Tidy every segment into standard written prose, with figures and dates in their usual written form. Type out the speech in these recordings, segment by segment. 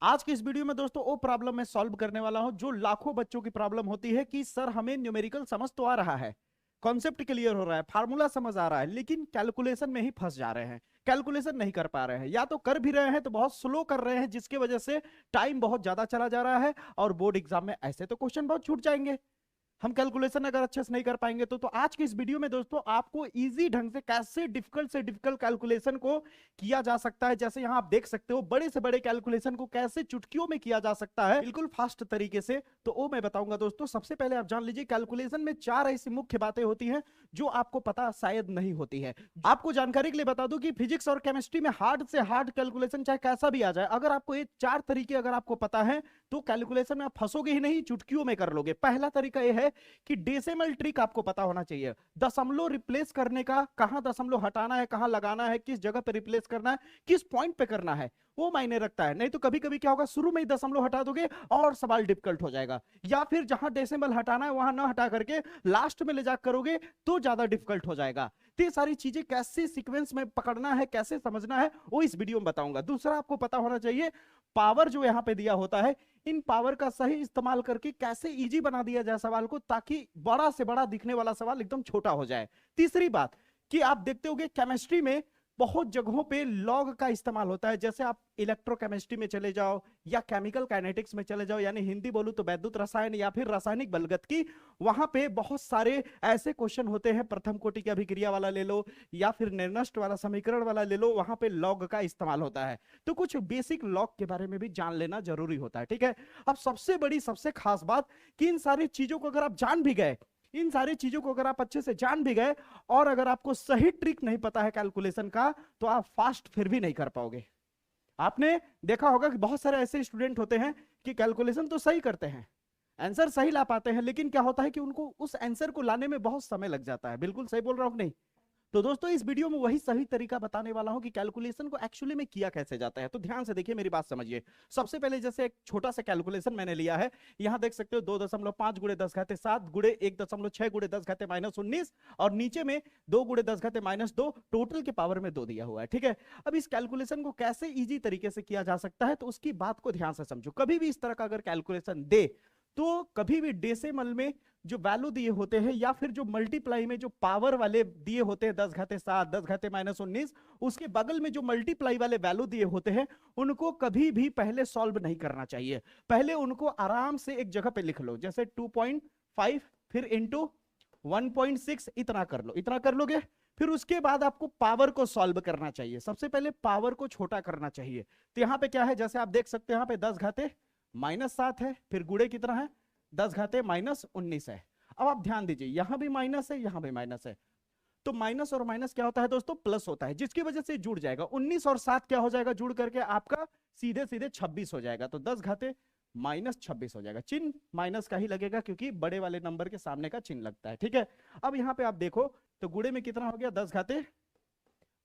आज की इस वीडियो में दोस्तों वो प्रॉब्लम मैं सॉल्व करने वाला हूं जो लाखों बच्चों की प्रॉब्लम होती है कि सर हमें न्यूमेरिकल समझ तो आ रहा है, कॉन्सेप्ट क्लियर हो रहा है, फार्मूला समझ आ रहा है, लेकिन कैलकुलेशन में ही फंस जा रहे हैं। कैलकुलेशन नहीं कर पा रहे हैं, या तो कर भी रहे हैं तो बहुत स्लो कर रहे हैं, जिसकी वजह से टाइम बहुत ज्यादा चला जा रहा है और बोर्ड एग्जाम में ऐसे तो क्वेश्चन बहुत छूट जाएंगे। हम कैलकुलेशन अगर अच्छे से नहीं कर पाएंगे तो आज की इस वीडियो में दोस्तों आपको इजी ढंग से कैसे डिफिकल्ट से डिफिकल्ट कैलकुलेशन को किया जा सकता है। जैसे यहां आप देख सकते हो बड़े से बड़े कैलकुलेशन को कैसे चुटकियों में किया जा सकता है बिल्कुल फास्ट तरीके से, तो वो मैं बताऊंगा दोस्तों। सबसे पहले आप जान लीजिए कैलकुलेशन में चार ऐसी मुख्य बातें होती हैं जो आपको पता शायद नहीं होती है। आपको जानकारी के लिए बता दूं कि फिजिक्स और केमिस्ट्री में हार्ड से हार्ड कैलकुलेशन चाहे कैसा भी आ जाए, अगर आपको ये चार तरीके अगर आपको पता है तो कैलकुलेशन में आप फंसोगे ही नहीं, चुटकियों में कर लोगे। पहला तरीका यह है कि डेसिमल ट्रिक आपको पता होना चाहिए। दशमलव रिप्लेस करने का, कहां दशमलव हटाना है, कहां लगाना है, किस जगह पे रिप्लेस करना है, किस पॉइंट पे करना है, वो मायने रखता है। नहीं तो कभी कभी क्या होगा, शुरू में ही दशमलव हटा दोगे और सवाल डिफिकल्ट हो जाएगा, या फिर जहां डेसिमल हटाना है वहां ना हटा करके लास्ट में ले जा करोगे तो ज्यादा डिफिकल्ट हो जाएगा। तो ये सारी चीजें कैसे सीक्वेंस में पकड़ना है, कैसे समझना है, वो इस वीडियो में बताऊंगा। दूसरा आपको पता होना चाहिए पावर जो यहां पे दिया होता है, इन पावर का सही इस्तेमाल करके कैसे इजी बना दिया जाए सवाल को, ताकि बड़ा से बड़ा दिखने वाला सवाल एकदम छोटा हो जाए। तीसरी बात कि आप देखते होंगे केमिस्ट्री में बहुत जगहों पे लॉग का इस्तेमाल होता है। जैसे आप इलेक्ट्रोकेमिस्ट्री में चले जाओ या केमिकल काइनेटिक्स में चले जाओ, यानी हिंदी बोलूं तो वैद्युत रसायन या फिर रासायनिक बलगत की, वहां पे बहुत सारे ऐसे क्वेश्चन होते हैं, प्रथम कोटि की अभिक्रिया वाला ले लो या फिर निर्नष्ट वाला समीकरण वाला ले लो, वहां पे लॉग का इस्तेमाल होता है। तो कुछ बेसिक लॉग के बारे में भी जान लेना जरूरी होता है, ठीक है। अब सबसे बड़ी सबसे खास बात कि इन सारी चीजों को अगर आप जान भी गए, इन सारी चीजों को अगर आप अच्छे से जान भी गए और अगर आपको सही ट्रिक नहीं पता है कैलकुलेशन का, तो आप फास्ट फिर भी नहीं कर पाओगे। आपने देखा होगा कि बहुत सारे ऐसे स्टूडेंट होते हैं कि कैलकुलेशन तो सही करते हैं, आंसर सही ला पाते हैं, लेकिन क्या होता है कि उनको उस आंसर को लाने में बहुत समय लग जाता है। बिल्कुल सही बोल रहा हूं नहीं? तो दोस्तों इस वीडियो में वही सही तरीका बताने वाला हूं कि कैलकुलेशन को एक्चुअली में किया कैसे जाता है। तो ध्यान से देखिए, मेरी बात समझिए। सबसे पहले जैसे एक छोटा सा कैलकुलेशन मैंने लिया है, यहां देख सकते हो 2.5 गुणे 10 घाते 7 गुणे 1.6 गुणे 10 घाते -19, और नीचे में 2 गुणे 10 घाते -2, टोटल के पावर में 2 दिया हुआ है, ठीक है। अब इस कैलकुलेशन को कैसे इजी तरीके से किया जा सकता है, तो उसकी बात को ध्यान से समझो। कभी भी इस तरह का अगर कैलकुलेशन दे तो कभी भी डेसिमल में जो वैल्यू दिए होते हैं या फिर जो मल्टीप्लाई में जो पावर वाले दिए होते हैं 10 घाते 7, 10 घाते -19, उसके बगल में जो मल्टीप्लाई वाले वैल्यू दिए होते हैं उनको कभी भी पहले सॉल्व नहीं करना चाहिए। पहले उनको आराम से एक जगह पे लिख लो, जैसे 2.5 फिर इंटू 1.6, इतना कर लो। इतना कर लोगे, फिर उसके बाद आपको पावर को सॉल्व करना चाहिए। सबसे पहले पावर को छोटा करना चाहिए। तो यहां पे क्या है, जैसे आप देख सकते हैं यहां पे 10 घाते -7 है, फिर गुणे कितना है, 10 घाते -19 है। अब आप ध्यान दीजिए, यहां भी माइनस है, यहां भी माइनस है, तो माइनस और माइनस क्या होता है दोस्तों, प्लस होता है, जिसकी वजह से जुड़ जाएगा। 19 और 7 क्या हो जाएगा, जुड़ करके आपका सीधे सीधे 26 हो जाएगा। तो 10 घाते -26 हो जाएगा। चिन्ह माइनस का ही लगेगा क्योंकि बड़े वाले नंबर के सामने का चिन्ह लगता है, ठीक है। अब यहां पे आप देखो तो गुणे में कितना हो गया, 10 घाते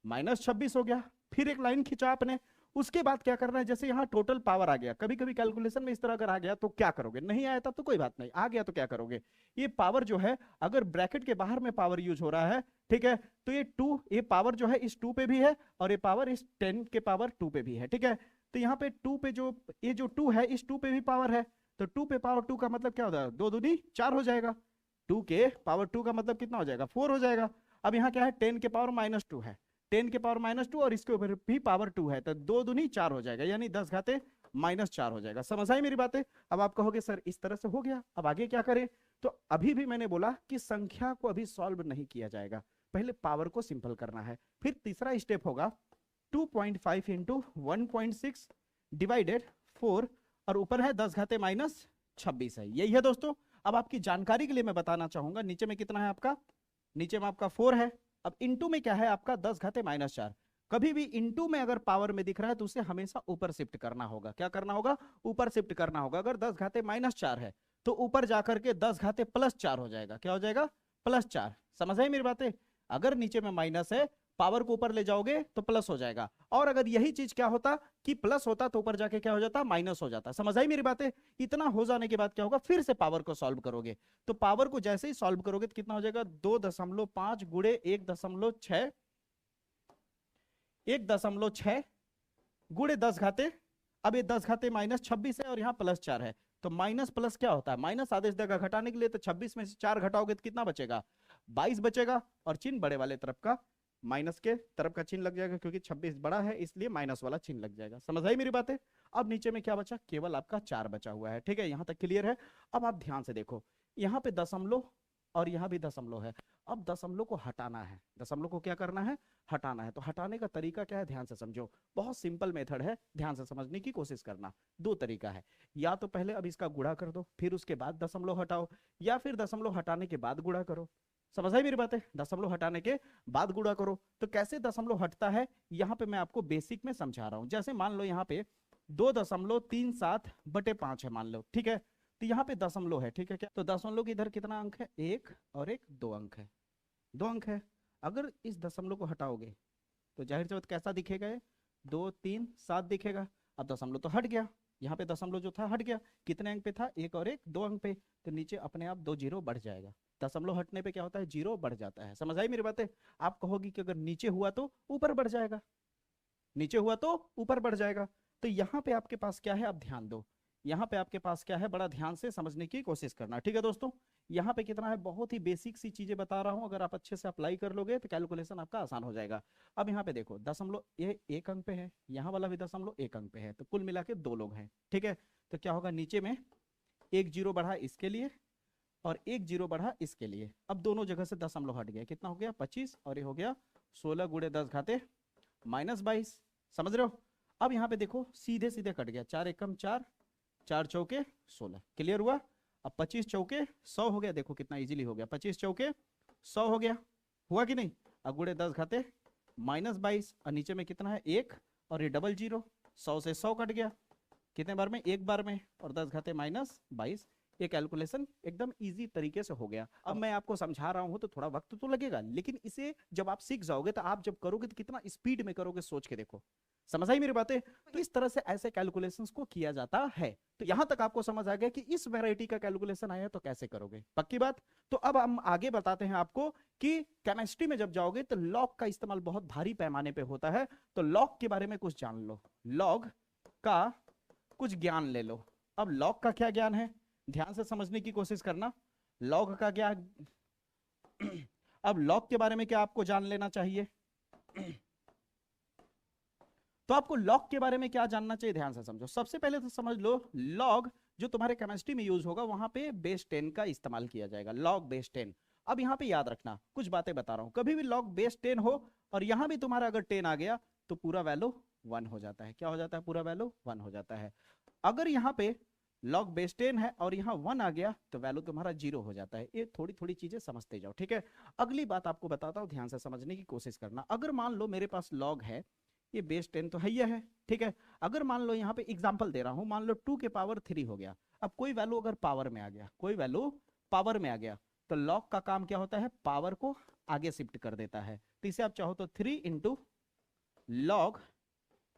-26 हो गया। फिर एक लाइन खींचा आपने, उसके बाद क्या करना है, जैसे यहां टोटल पावर आ गया, कभी कभी कैलकुलेशन में इस तरह अगर आ गया तो क्या करोगे, नहीं आया तब तो कोई बात नहीं, आ गया तो क्या करोगे, ये पावर जो है अगर ब्रैकेट के बाहर में पावर यूज हो रहा है, ठीक है, तो ये 2, ये पावर जो है इस 2 पे भी है और ये पावर इस 10 के पावर 2 पे भी है, ठीक है। तो यहाँ पे 2 पे जो ये जो 2 है, इस 2 पे भी पावर है, तो 2 पे पावर 2 का मतलब क्या होता है, 2 दूनी 4 हो जाएगा। 2 के पावर 2 का मतलब कितना हो जाएगा, 4 हो जाएगा। अब यहाँ क्या है, 10 के पावर -2 है, 10 के पावर -2 और इसके ऊपर भी पावर 2 है, तो 2 दूनी 4 हो जाएगा, यानी 10 घाते -4 हो जाएगा। समझ आई मेरी बातें? अब आप कहोगे सर इस तरह से हो गया, अब आगे क्या करें? तो अभी भी मैंने बोला कि संख्या को अभी सॉल्व नहीं किया जाएगा, पहले पावर को सिंपल करना है। फिर तीसरा स्टेप होगा 2.5 इंटू 1.6 डिवाइडेड 4, और ऊपर है 10 घाते -26 है, यही है दोस्तों। अब आपकी जानकारी के लिए मैं बताना चाहूंगा, नीचे में कितना है आपका, नीचे में आपका 4 है। अब इंटू में क्या है आपका, 10 घाते -4। कभी भी इंटू में अगर पावर में दिख रहा है तो उसे हमेशा ऊपर शिफ्ट करना होगा। क्या करना होगा, ऊपर शिफ्ट करना होगा। अगर 10 घाते -4 है तो ऊपर जाकर के 10 घाते +4 हो जाएगा। क्या हो जाएगा, +4। समझ आई मेरी बातें? अगर नीचे में माइनस है, पावर को ऊपर ले जाओगे तो प्लस हो जाएगा, और अगर यही चीज क्या होता कि प्लस होता तो ऊपर जाके क्या हो जाता, माइनस हो जाता। समझ आई मेरी बातें? इतना हो जाने के बाद क्या होगा, फिर से पावर को सॉल्व करोगे, तो पावर को जैसे ही सॉल्व करोगे तो कितना हो जाएगा, 2.5 गुणे 1.6 गुणे 10 घाते अब ये 10 घाते माइनस 26 है और यहाँ प्लस 4 है, तो माइनस प्लस क्या होता है, माइनस आदेश देगा घटाने के लिए, तो 26 में से 4 घटाओगे तो कितना बचेगा, 22 बचेगा, और चिन्ह बड़े वाले तरफ का माइनस के तरफ का चिन्ह लग जाएगा, क्योंकि 26 बड़ा है इसलिए माइनस वाला चिन्ह लग जाएगा। समझ आई मेरी बातें? अब नीचे में क्या बचा, केवल आपका 4 बचा हुआ है। ठीक है, यहाँ तक क्लियर है। अब आप ध्यान से देखो, यहाँ पे दशमलव और यहाँ भी दशमलव है। अब दशमलव को हटाना है, दशमलव को क्या करना है, हटाना है। तो हटाने का तरीका क्या है, ध्यान से समझो, बहुत सिंपल मेथड है, ध्यान से समझने की कोशिश करना। दो तरीका है, या तो पहले अब इसका गुणा कर दो, फिर उसके बाद दशमलव हटाओ, या फिर दशमलव हटाने के बाद गुणा करो। समझ आई मेरी बातें? दशमलव हटाने के बाद गुणा करो। तो कैसे दशमलव हटता है, यहाँ पे मैं आपको बेसिक में समझा रहा हूं। जैसे मान लो यहाँ पे 2.37/5 है मान लो, ठीक है, तो यहाँ पे दशमलव है, ठीक है क्या, तो दशमलव के इधर कितना अंक है, 1 और 1 2 अंक है, 2 अंक है। अगर इस दशमलव को हटाओगे तो जाहिर सी बात कैसा दिखेगा, ये 2 3 7 दिखेगा। अब दशमलव तो हट गया, यहाँ पे दशमलव जो था हट गया, कितने अंक पे था, 1 और 1 2 अंक पे, तो नीचे अपने आप 2 जीरो बढ़ जाएगा। दशमलव हटने पे क्या होता है, जीरो बढ़ जाता है। समझ आई मेरी बातें? आप कहोगी कि अगर नीचे हुआ तो ऊपर बढ़ जाएगा, नीचे हुआ तो ऊपर बढ़ जाएगा। तो यहाँ पे आपके पास क्या है, आप ध्यान दो, यहाँ पे आपके पास क्या है, बड़ा ध्यान से समझने की कोशिश करना। ठीक है दोस्तों, यहाँ पे कितना है, बहुत ही बेसिक सी चीजें बता रहा हूँ, अगर आप अच्छे से अप्लाई कर लोगे तो कैलकुलेशन आपका आसान हो जाएगा। अब यहाँ पे देखो, दशमलव ये 1 अंक पे है, यहाँ वाला भी दशमलव 1 अंक पे है, तो कुल मिला के 2 लोग हैं। ठीक है, तो क्या होगा, नीचे में 1 जीरो बढ़ा इसके लिए और 1 जीरो बढ़ा इसके लिए। अब दोनों जगह से दशमलव हट गया, कितना हो गया 25, और ये हो गया 16 गुणे 10 घाते -22। समझ रहे हो? अब यहाँ पे देखो सीधे सीधे कट गया, 4 एकम 4, 4 चौके 16, क्लियर हुआ। अब 25 चौके 100 हो गया, देखो कितना इजीली हो गया, 25 चौके 100 हो गया, हुआ कि नहीं। अब गुणे 10 घाते -22, और नीचे में कितना है 1, और ये डबल जीरो, 100 से 100 कट गया, कितने बार में, एक बार में, और 10 घाते -22। ये कैलकुलेशन एकदम इजी तरीके से हो गया। अब मैं आपको समझा रहा हूं तो थोड़ा वक्त तो लगेगा, लेकिन इसे जब आप सीख जाओगे तो आप जब करोगे तो कितना स्पीड में करोगे, सोच के देखो। समझ आई मेरी बातें? तो इस तरह से ऐसे कैलकुलेशंस को किया जाता है। तो यहां तक आपको समझ आ गया कि इस वैरायटी का कैलकुलेशन आया तो कैसे करोगे, पक्की बात। तो अब हम आगे बताते हैं आपको कि केमिस्ट्री में जब जाओगे तो लॉग का इस्तेमाल बहुत भारी पैमाने पे होता है। तो लॉग के बारे में कुछ जान लो, लॉग का कुछ ज्ञान ले लो। अब लॉग का क्या ज्ञान है, ध्यान से समझने की कोशिश करना। लॉग का क्या अब लॉग के बारे में क्या आपको जान लेना चाहिए, तो आपको लॉग के बारे में क्या जानना चाहिए, ध्यान से समझो। सबसे पहले तो समझ लो, लॉग जो तुम्हारे केमिस्ट्री में यूज होगा वहां पे बेस 10 का इस्तेमाल किया जाएगा, लॉग बेस 10। अब यहाँ पे याद रखना, कुछ बातें बता रहा हूं, कभी भी लॉग बेस 10 हो और यहां भी तुम्हारा अगर 10 आ गया तो पूरा वैल्यू 1 हो जाता है। क्या हो जाता है, पूरा वैल्यू 1 हो जाता है। अगर यहाँ पे लॉग बेस 10 है और यहाँ 1 आ गया तो वैल्यू तुम्हारा 0 हो जाता है। ये थोड़ी थोड़ी चीजें समझते जाओ, ठीक है। अगली बात आपको बताता हूँ, ध्यान से समझने की कोशिश करना। अगर मान लो मेरे पास लॉग है, ये बेस 10 तो है ही है, ठीक है। अगर मान लो यहाँ पे एग्जांपल दे रहा हूं, मान लो 2 के पावर 3 हो गया। अब कोई वैल्यू अगर पावर में आ गया, कोई वैल्यू पावर में आ गया, तो लॉग का काम क्या होता है, पावर को आगे शिफ्ट कर देता है। तो इसे आप चाहो तो 3 इंटू लॉग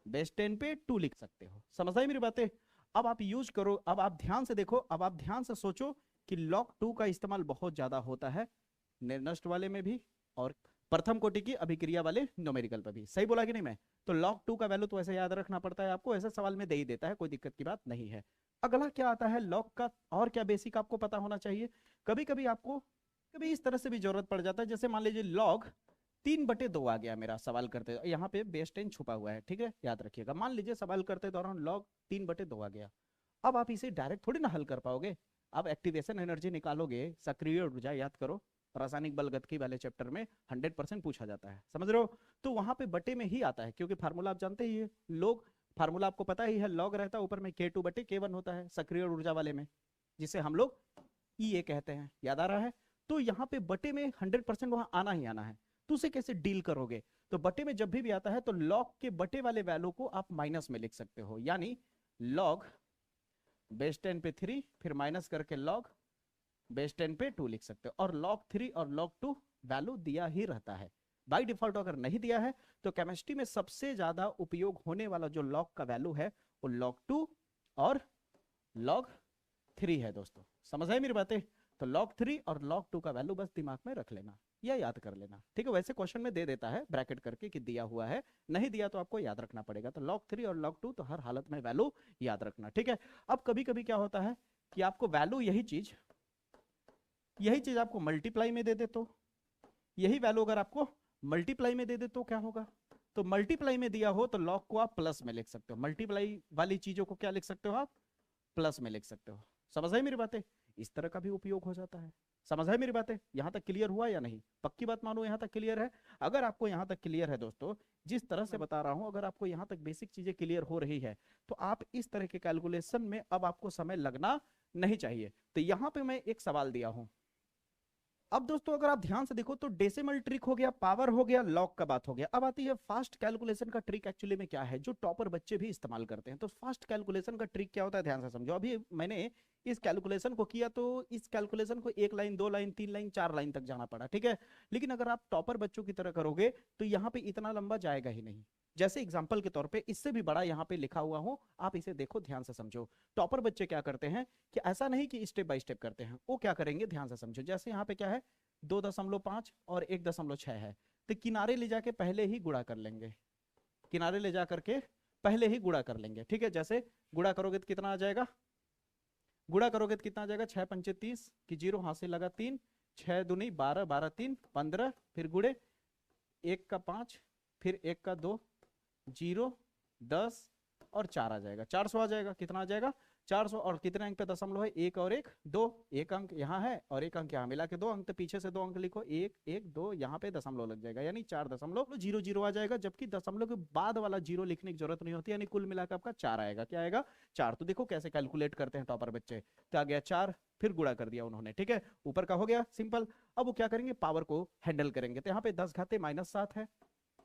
बेस 10 पे 2 लिख सकते हो। समझ आई मेरी बातें? अब आप यूज करो, अब आप ध्यान से देखो, अब आप ध्यान से सोचो कि log 2 का इस्तेमाल बहुत ज्यादा होता है निर्नष्ट वाले में भी और प्रथम कोटि की अभिक्रिया वाले न्यूमेरिकल पर भी। सही बोला कि नहीं मैं? तो log 2 का वैल्यू तो ऐसे याद रखना पड़ता है आपको, ऐसे सवाल में दे ही देता है, कोई दिक्कत की बात नहीं है। अगला क्या आता है log का, और क्या बेसिक आपको पता होना चाहिए। कभी कभी आपको कभी इस तरह से भी जरूरत पड़ जाता है, जैसे मान लीजिए log 3/2 आ गया मेरा सवाल करते, यहाँ पे बेस 10 छुपा हुआ है, ठीक है, याद रखिएगा। मान लीजिए सवाल करते दौरान log 3/2 आ गया। अब आप इसे डायरेक्ट थोड़ी ना हल कर पाओगे, आप एक्टिवेशन एनर्जी निकालोगे, सक्रिय ऊर्जा, याद करो रासायनिक बल गतिकी वाले चैप्टर में 100% पूछा जाता है, समझ रहे हो। तो वहां पे बटे में ही आता है, क्योंकि फार्मूला आप जानते ही है, लोग फार्मूला आपको पता ही है, लॉग रहता है ऊपर में K2/K1 होता है सक्रिय ऊर्जा वाले में, जिसे हम लोग EA कहते हैं, याद आ रहा है। तो यहाँ पे बटे में 100% वहां आना ही आना है। तो उसे कैसे डील करोगे, तो बटे में जब भी आता है तो लॉग के बटे वाले वैल्यू को आप माइनस में लिख सकते हो, यानी लॉग बेस 10 पे 3 फिर माइनस करके लॉग बेस 10 पे 2 लिख सकते हो। और log 3 और log 2 वैल्यू दिया ही रहता है बाय डिफॉल्ट। अगर नहीं दिया है तो केमिस्ट्री में सबसे ज्यादा उपयोग होने वाला जो log का वैल्यू है वो log 2 और log 3 है दोस्तों। समझ आए मेरी बातें? तो log 3 और log 2 का वैल्यू बस दिमाग में रख लेना या याद कर लेना, ठीक है। वैसे क्वेश्चन में दे देता है ब्रैकेट करके कि दिया हुआ है, नहीं दिया तो आपको याद रखना पड़ेगा। तो log 3 और log 2 तो हर हालत में वैल्यू याद रखना, ठीक है। अब कभी कभी क्या होता है कि आपको वैल्यू यही चीज आपको मल्टीप्लाई में दे दे, तो यही वैल्यू अगर आपको मल्टीप्लाई में दे दे तो क्या होगा, तो मल्टीप्लाई में दिया हो तो लॉग को आप प्लस में लिख सकते हो, मल्टीप्लाई वाली चीजों को क्या लिख सकते हो आप, प्लस में लिख सकते हो। समझ आई मेरी बातें, इस तरह का भी उपयोग हो जाता है। समझ आई मेरी बातें, यहां तक क्लियर हुआ या नहीं, पक्की बात मानो यहां तक क्लियर है। अगर आपको यहां तक क्लियर है दोस्तों, जिस तरह से बता रहा हूं, अगर आपको यहां तक बेसिक चीजें क्लियर हो रही है तो आप इस तरह के कैलकुलेशन में अब आपको समय लगना नहीं चाहिए। तो यहां पे मैं एक सवाल दिया हूं, अब दोस्तों अगर आप ध्यान से देखो तो डेसिमल ट्रिक हो गया, पावर हो गया, लॉग का बात हो गया। अब आती है फास्ट कैलकुलेशन का ट्रिक एक्चुअली में क्या है, जो टॉपर बच्चे भी इस्तेमाल करते हैं। तो फास्ट कैलकुलेशन का ट्रिक क्या होता है, ध्यान से समझो। अभी मैंने इस कैलकुलेशन को किया तो इस कैलकुलेशन को 1 लाइन 2 लाइन 3 लाइन 4 लाइन तक जाना पड़ा, ठीक है। लेकिन अगर आप टॉपर बच्चों की तरह करोगे तो यहाँ पे इतना लंबा जाएगा ही नहीं। जैसे एग्जाम्पल के तौर पे इससे भी बड़ा यहाँ पे लिखा हुआ हो, आप इसे देखो ध्यान से समझो। टॉपर बच्चे क्या करते हैं कि ऐसा नहीं कि स्टेप बाय स्टेप करते हैं, वो क्या करेंगे ध्यान से समझो। जैसे यहाँ पे क्या है 2.5 और 1.6 है, तो किनारे ले जाके पहले ही गुणा कर लेंगे, किनारे ले जा करके पहले ही गुणा कर लेंगे, ठीक है। जैसे गुणा करोगे तो कितना आ जाएगा, गुणा करोगे तो कितना आ जाएगा, 6 पंचे 30 की 0 हाथ से लगा 3, 6 दूनी 12, 12 3 15, फिर गुणे 1 का 5, फिर 1 का 2, 0 10 और 4 आ जाएगा, 400 आ जाएगा। कितना आ जाएगा 400, और कितने अंक पे दशमलव है, 1 और 1 2, एक अंक यहाँ है और एक अंक यहाँ, मिला के 2 अंक, तो पीछे से 2 अंक लिखो, 1 1 2, यहाँ पे दशमलव लग जाएगा, यानी 4.00 आ जाएगा। जबकि दशमलव के बाद वाला 0 लिखने की जरूरत नहीं होती, यानी कुल मिलाकर आपका 4 आएगा। क्या आएगा 4। तो देखो कैसे कैलकुलेट करते हैं टॉपर बच्चे, तो आ गया 4, फिर गुणा कर दिया उन्होंने, ठीक है। ऊपर का हो गया सिंपल। अब वो क्या करेंगे, पावर को हैंडल करेंगे। तो यहाँ पे 10 घाते -7 है,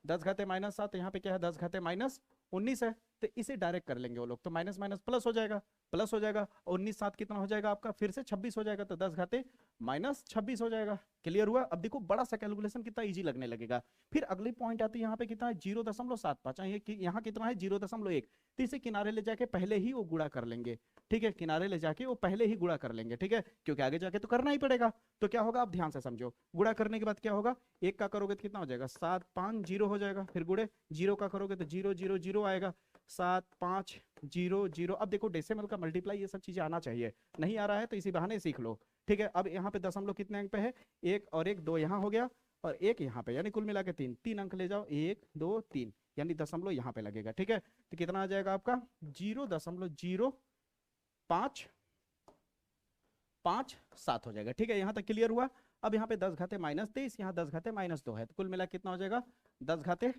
10 घाते -7, यहाँ पे क्या है 10 घाते -19 है, तो इसे डायरेक्ट कर लेंगे वो लोग, तो माइनस माइनस प्लस हो जाएगा, प्लस हो जाएगा। 19 7 कितना हो जाएगा आपका, फिर से 26 हो जाएगा, तो 10 घाते -26 हो जाएगा। क्लियर हुआ। अब देखो बड़ा सा कैलकुलेशन कितना इजी लगने लगेगा। फिर अगली पॉइंट आती है, यहाँ पे कितना है 0.75, यहाँ कितना है 0.1, तो इसे किनारे ले जाके पहले ही वो गुणा कर लेंगे, ठीक है। किनारे ले जाके वो पहले ही गुणा कर लेंगे, ठीक है, क्योंकि आगे जाके तो करना ही पड़ेगा। तो क्या होगा, आप ध्यान से समझो। गुणा करने के बाद क्या होगा, 1 का करोगे तो कितना हो जाएगा 7 5 0 हो जाएगा, फिर गुणे 0 का करोगे तो 0 0 0 आएगा, 7 5 0 0। अब देखो डेसिमल का मल्टीप्लाई ये सब चीजें आना चाहिए, नहीं आ रहा है तो इसी बहाने सीख लो, ठीक है। अब यहाँ पे दशमलव कितने अंक पे है, 1 और 1 2 यहाँ हो गया और 1 यहाँ पे, यानी कुल मिला के 3 अंक ले जाओ, 1 2 3, यानी दशमलव यहाँ पे लगेगा, ठीक है। तो कितना आ जाएगा आपका 0.0557 हो जाएगा, ठीक है। यहाँ तक क्लियर हुआ। अब यहाँ पे 10 घाते -23, यहाँ 10 घाते -2 है, तो कुल मिला कितना हो जाएगा 10 घाते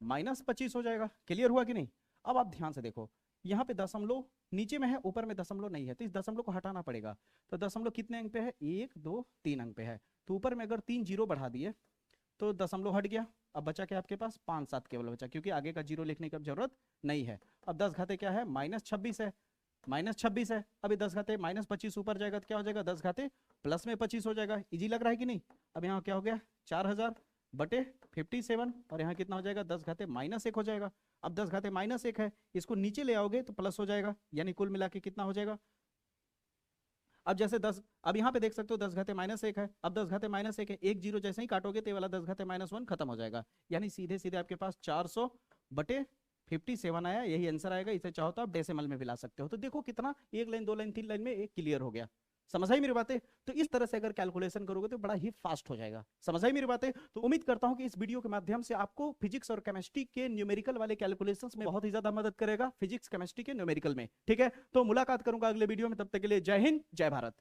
-25 हो जाएगा। क्लियर हुआ कि नहीं। अब आप ध्यान से देखो, यहाँ पे दशमलव नीचे में है, ऊपर में दशमलव नहीं है, तो इस दशमलव को हटाना पड़ेगा। तो दशमलव कितने अंक पे है, 1 2 3 अंक पे है, तो ऊपर में अगर 3 0 बढ़ा दिए तो दशमलव हट गया। अब बचा क्या आपके पास 5 7 केवल बचा, क्योंकि आगे का 0 लिखने की अब जरूरत नहीं है। अब 10 घाते क्या है -26 है, -26 है। अभी 10 घाते -25 ऊपर जाएगा तो क्या हो जाएगा 10 घाते +25 हो जाएगा। इजी लग रहा है कि नहीं। अब यहाँ क्या हो गया 4000 बटे 57, और यहाँ कितना हो जाएगा 10 घाते -1 हो जाएगा। अब 10 घाते -1 है, इसको नीचे ले आओगे तो प्लस हो जाएगा, यानी कुल मिला के कितना हो जाएगा। अब जैसे 10, अब यहाँ पे देख सकते हो 10 घाते -1 है, अब 10 घाते -1 है, 1 0 जैसे ही काटोगे तो ये वाला 10 घाते -1 खत्म हो जाएगा, यानी सीधे सीधे आपके पास 400 बटे 57 आया, यही आंसर आएगा। इसे चाहो तो आप डेसिमल में भी ला सकते हो। तो देखो कितना 1 लाइन 2 लाइन 3 लाइन में एक क्लियर हो गया। समझ आई मेरी बातें। तो इस तरह से अगर कैलकुलेशन करोगे तो बड़ा ही फास्ट हो जाएगा। समझ आई मेरी बातें। तो उम्मीद करता हूं कि इस वीडियो के माध्यम से आपको फिजिक्स और केमिस्ट्री के न्यूमेरिकल वाले कैलकुलेशंस में बहुत ही ज्यादा मदद करेगा, फिजिक्स केमिस्ट्री के न्यूमेरिकल में, ठीक है। तो मुलाकात करूंगा अगले वीडियो में, तब तक के लिए जय हिंद जय भारत।